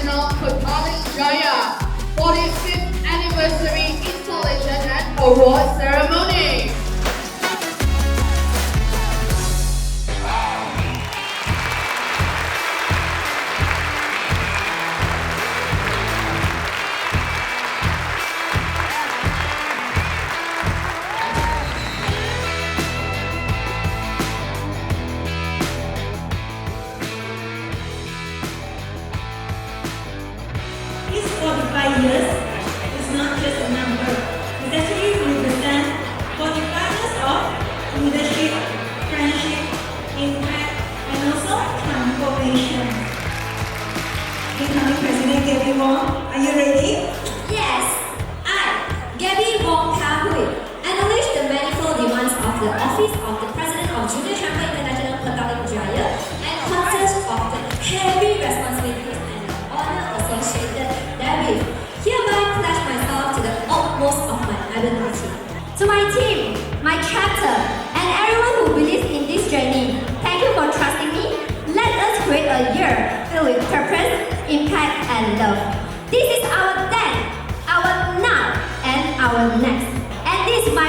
International Petaling Jaya 45th Anniversary Installation and Awards Ceremony. These 45 years is not just a number. It actually represents 45 years of leadership, friendship, impact, and also transformation. Incoming President Gabby Wong, are you ready? Yes, I, Gabby Wong Ka-hui, acknowledge the manifold demands of the Office of the President of Junior Chamber International Petaling Jaya and concerns of the heavy responsibilities and the honor associated therewith. Hereby pledge myself to the utmost of my ability. To my team, my chapter, and everyone who believes in this journey, thank you for trusting me. Let us create a year filled with purpose, impact, and love. This is our then, our now, and our next. And this is my